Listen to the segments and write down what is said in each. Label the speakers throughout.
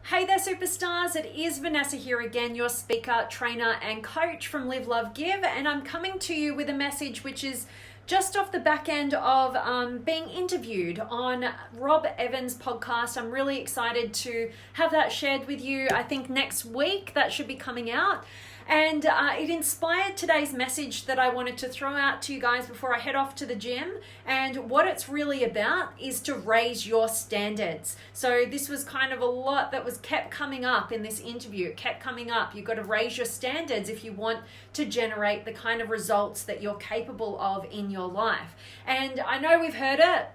Speaker 1: Hey there, superstars. It is Vanessa here again, your speaker, trainer, and coach from Live, Love, Give. And I'm coming to you with a message which is just off the back end of being interviewed on Rob Evans' podcast. I'm really excited to have that shared with you. I think next week that should be coming out. And it inspired today's message that I wanted to throw out to you guys before I head off to the gym. And what it's really about is to raise your standards. So this was kind of a lot that was kept coming up in this interview. It kept coming up. You've got to raise your standards if you want to generate the kind of results that you're capable of in your life. And I know we've heard it,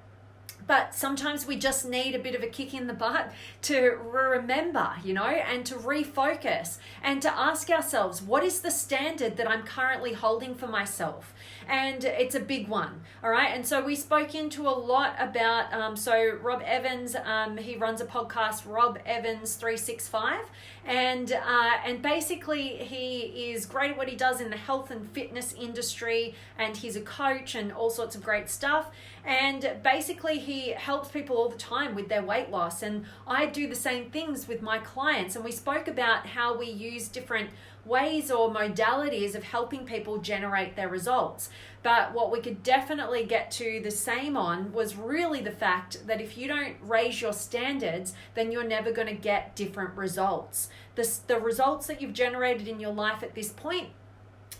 Speaker 1: but sometimes we just need a bit of a kick in the butt to remember, and to refocus and to ask ourselves, what is the standard that I'm currently holding for myself? And it's a big one, all right? And so we spoke into a lot about, so Rob Evans, he runs a podcast, Rob Evans 365, and basically he is great at what he does in the health and fitness industry, and he's a coach and all sorts of great stuff. And basically he helps people all the time with their weight loss, and I do the same things with my clients. And we spoke about how we use different ways or modalities of helping people generate their results. But what we could definitely get to the same on was really the fact that if you don't raise your standards, then you're never going to get different results. The results that you've generated in your life at this point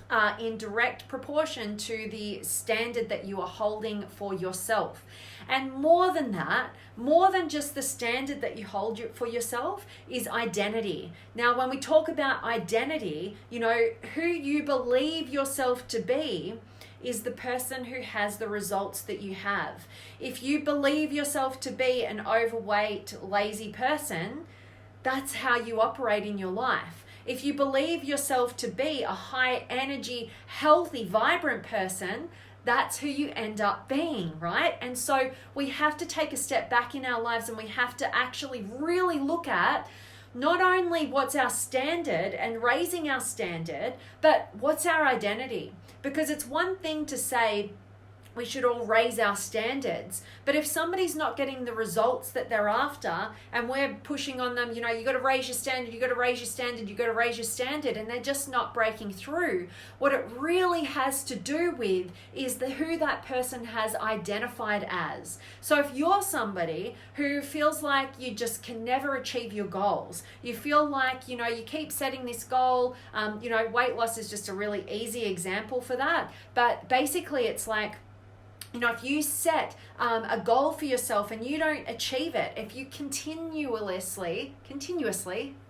Speaker 1: are in direct proportion to the standard that you are holding for yourself. And more than that, more than just the standard that you hold for yourself, is identity. Now, when we talk about identity, who you believe yourself to be is the person who has the results that you have. If you believe yourself to be an overweight, lazy person, that's how you operate in your life. If you believe yourself to be a high energy, healthy, vibrant person, that's who you end up being, right? And so we have to take a step back in our lives, and we have to actually really look at not only what's our standard and raising our standard, but what's our identity. Because it's one thing to say we should all raise our standards, but if somebody's not getting the results that they're after, and we're pushing on them, you got to raise your standard, you got to raise your standard, you got to raise your standard, and they're just not breaking through, what it really has to do with is who that person has identified as. So if you're somebody who feels like you just can never achieve your goals, you feel like, you keep setting this goal, weight loss is just a really easy example for that, but basically it's like, if you set a goal for yourself and you don't achieve it, if you continuously,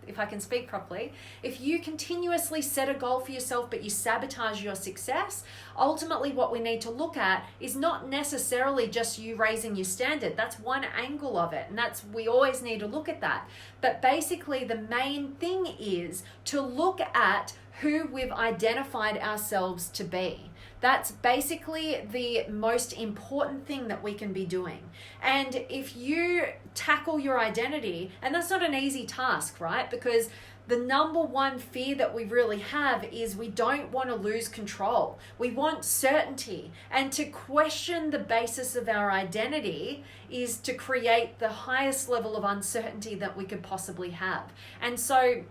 Speaker 1: if I can speak properly, if you continuously set a goal for yourself but you sabotage your success, ultimately what we need to look at is not necessarily just you raising your standard. That's one angle of it, and we always need to look at that. But basically the main thing is to look at who we've identified ourselves to be. That's basically the most important thing that we can be doing. And if you tackle your identity, and that's not an easy task, right? Because the number one fear that we really have is we don't want to lose control. We want certainty. And to question the basis of our identity is to create the highest level of uncertainty that we could possibly have. And so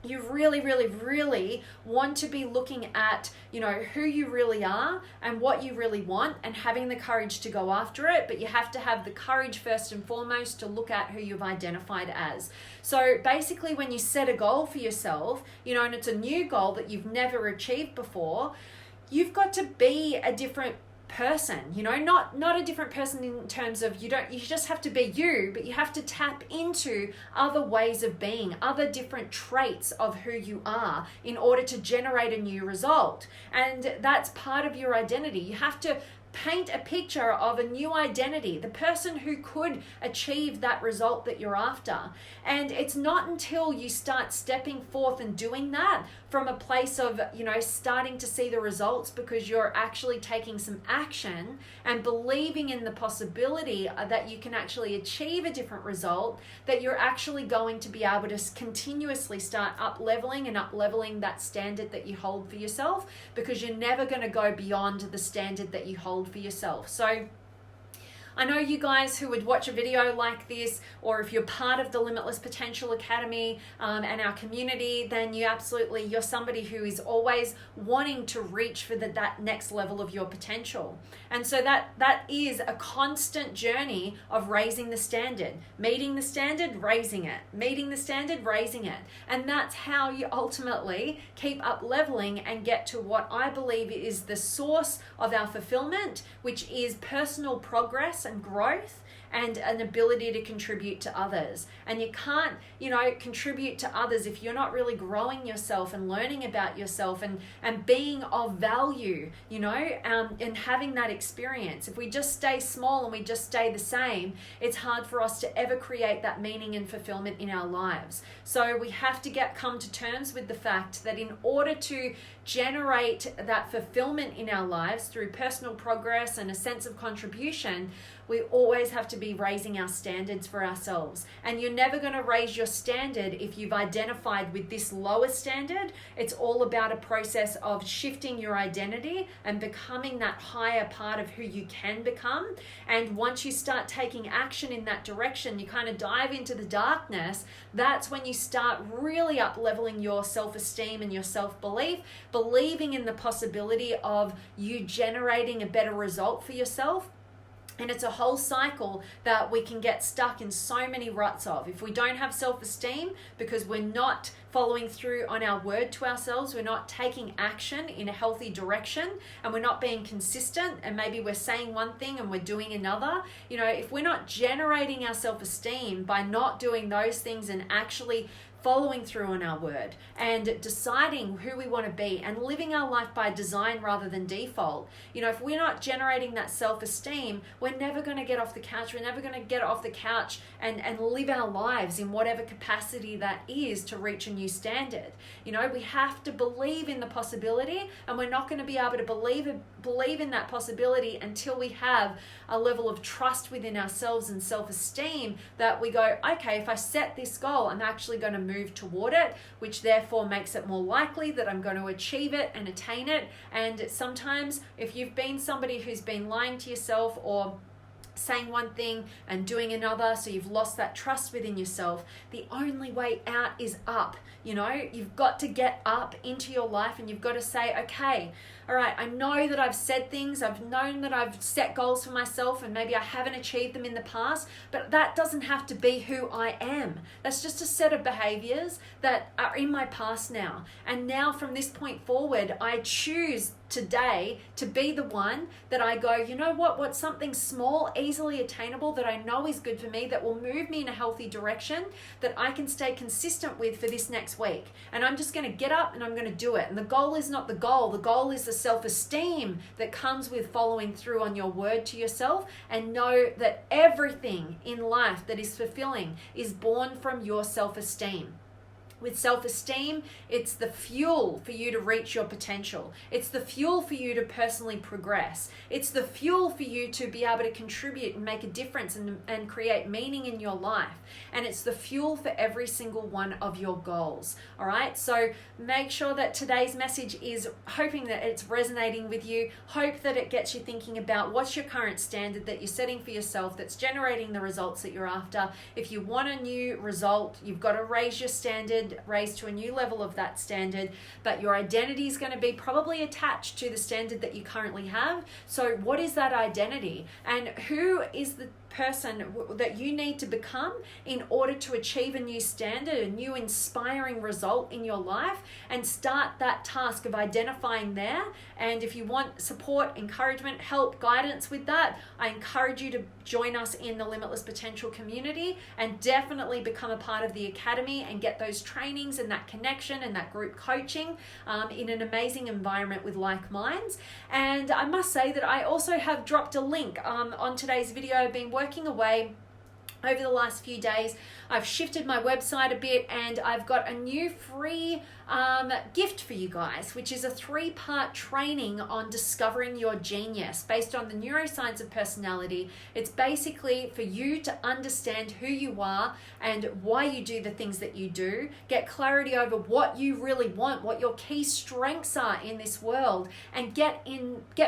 Speaker 1: you really, really, really want to be looking at, who you really are and what you really want, and having the courage to go after it. But you have to have the courage first and foremost to look at who you've identified as. So basically when you set a goal for yourself, and it's a new goal that you've never achieved before, you've got to be a different person, not a different person in terms of you just have to be you, but you have to tap into other ways of being, other different traits of who you are in order to generate a new result. And that's part of your identity. You have to paint a picture of a new identity, the person who could achieve that result that you're after. And it's not until you start stepping forth and doing that from a place of, starting to see the results because you're actually taking some action and believing in the possibility that you can actually achieve a different result, that you're actually going to be able to continuously start up-leveling that standard that you hold for yourself, because you're never going to go beyond the standard that you hold for yourself. So I know you guys who would watch a video like this, or if you're part of the Limitless Potential Academy and our community, then you're somebody who is always wanting to reach for that next level of your potential. And so that is a constant journey of raising the standard, meeting the standard, raising it, meeting the standard, raising it. And that's how you ultimately keep up leveling and get to what I believe is the source of our fulfillment, which is personal progress and growth and an ability to contribute to others. And you can't, contribute to others if you're not really growing yourself and learning about yourself and being of value, and having that experience. If we just stay small and we just stay the same, it's hard for us to ever create that meaning and fulfillment in our lives. So we have to come to terms with the fact that in order to generate that fulfillment in our lives through personal progress and a sense of contribution, we always have to be raising our standards for ourselves. And you're never going to raise your standard if you've identified with this lower standard. It's all about a process of shifting your identity and becoming that higher part of who you can become. And once you start taking action in that direction, you kind of dive into the darkness. That's when you start really up leveling your self-esteem and your self-belief, believing in the possibility of you generating a better result for yourself. And it's a whole cycle that we can get stuck in so many ruts of. If we don't have self-esteem because we're not following through on our word to ourselves, we're not taking action in a healthy direction, and we're not being consistent, and maybe we're saying one thing and we're doing another. If we're not generating our self-esteem by not doing those things and actually following through on our word and deciding who we want to be and living our life by design rather than default. If we're not generating that self-esteem, we're never going to get off the couch. We're never going to get off the couch and live our lives in whatever capacity that is to reach a new standard. We have to believe in the possibility, and we're not going to be able to believe in that possibility until we have a level of trust within ourselves and self-esteem that we go, okay, if I set this goal, I'm actually going to move toward it, which therefore makes it more likely that I'm going to achieve it and attain it. And sometimes if you've been somebody who's been lying to yourself or saying one thing and doing another, so you've lost that trust within yourself, the only way out is up. You've got to get up into your life, and you've got to say, okay, all right, I know that I've said things, I've known that I've set goals for myself, and maybe I haven't achieved them in the past, but that doesn't have to be who I am. That's just a set of behaviors that are in my past now. And now from this point forward, I choose today to be the one that I go, what's something small, easily attainable that I know is good for me, that will move me in a healthy direction, that I can stay consistent with for this next week. And I'm just going to get up and I'm going to do it. And the goal is not the goal is the self-esteem that comes with following through on your word to yourself, and know that everything in life that is fulfilling is born from your self-esteem. With self-esteem, it's the fuel for you to reach your potential. It's the fuel for you to personally progress. It's the fuel for you to be able to contribute and make a difference and create meaning in your life. And it's the fuel for every single one of your goals. All right. So make sure that today's message is hoping that it's resonating with you. Hope that it gets you thinking about what's your current standard that you're setting for yourself that's generating the results that you're after. If you want a new result, you've got to raise your standard, raise to a new level of that standard, but your identity is going to be probably attached to the standard that you currently have. So what is that identity, and who is the person that you need to become in order to achieve a new standard, a new inspiring result in your life? And start that task of identifying there. And if you want support, encouragement, help, guidance with that, I encourage you to join us in the Limitless Potential community and definitely become a part of the academy and get those trainings and that connection and that group coaching in an amazing environment with like minds. And I must say that I also have dropped a link on today's video. I've been working away Over the last few days, I've shifted my website a bit and I've got a new free gift for you guys, which is a 3-part training on discovering your genius based on the neuroscience of personality. It's basically for you to understand who you are and why you do the things that you do, get clarity over what you really want, what your key strengths are in this world, and get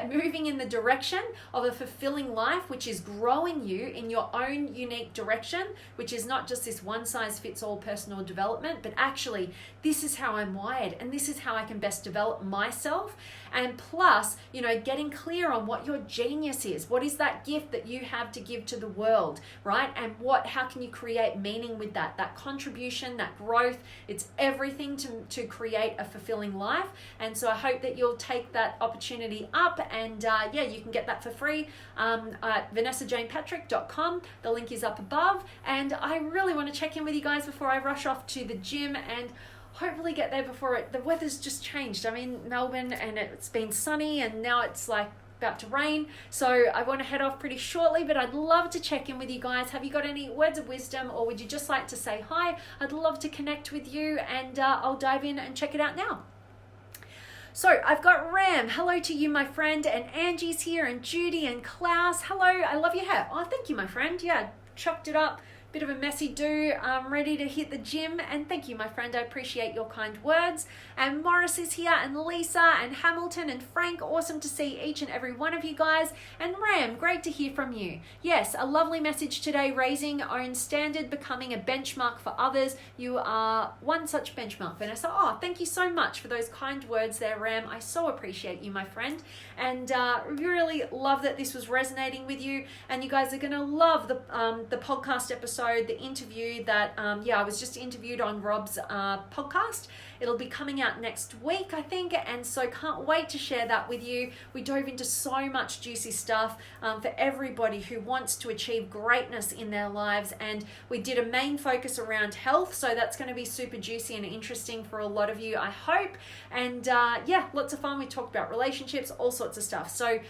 Speaker 1: moving in the direction of a fulfilling life, which is growing you in your own unique direction, which is not just this one size fits all personal development, but actually this is how I'm wired and this is how I can best develop myself. And plus, getting clear on what your genius is. What is that gift that you have to give to the world, right? And how can you create meaning with that contribution, that growth? It's everything to create a fulfilling life. And so I hope that you'll take that opportunity up, and you can get that for free at vanessajanepatrick.com. The link is up above, and I really want to check in with you guys before I rush off to the gym and hopefully get there before the weather's just changed. I'm in Melbourne and it's been sunny and now it's like about to rain, so I want to head off pretty shortly, but I'd love to check in with you guys. Have you got any words of wisdom, or would you just like to say hi? I'd love to connect with you, and I'll dive in and check it out now. So I've got Ram, hello to you, my friend, and Angie's here, and Judy and Klaus, hello, I love your hair. Oh, thank you, my friend. Yeah, chopped it up. Bit of a messy do. I'm ready to hit the gym, and thank you, my friend. I appreciate your kind words. And Morris is here, and Lisa, and Hamilton, and Frank. Awesome to see each and every one of you guys. And Ram, great to hear from you. Yes, a lovely message today, raising own standard, becoming a benchmark for others. You are one such benchmark, Vanessa. Oh, thank you so much for those kind words there, Ram. I so appreciate you, my friend. And really love that this was resonating with you. And you guys are going to love the podcast episode, the interview that I was just interviewed on Rob's podcast. It'll be coming out next week, I think, and so can't wait to share that with you. We dove into so much juicy stuff for everybody who wants to achieve greatness in their lives, and we did a main focus around health, so that's going to be super juicy and interesting for a lot of you, I hope. And lots of fun. We talked about relationships, all sorts of stuff. So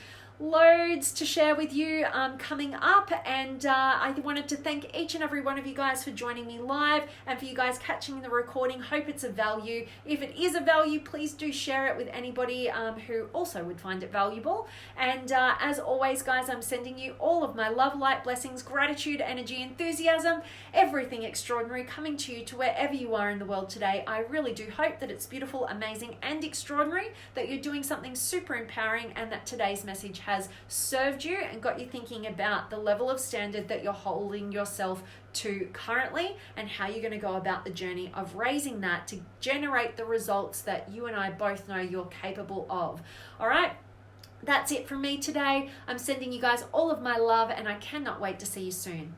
Speaker 1: loads to share with you coming up, and I wanted to thank each and every one of you guys for joining me live, and for you guys catching the recording. Hope it's of value. If it is of value, please do share it with anybody who also would find it valuable. And as always, guys, I'm sending you all of my love, light, blessings, gratitude, energy, enthusiasm, everything extraordinary coming to you to wherever you are in the world today. I really do hope that it's beautiful, amazing, and extraordinary, that you're doing something super empowering, and that today's message has served you and got you thinking about the level of standard that you're holding yourself to currently, and how you're going to go about the journey of raising that to generate the results that you and I both know you're capable of. All right, that's it from me today. I'm sending you guys all of my love, and I cannot wait to see you soon.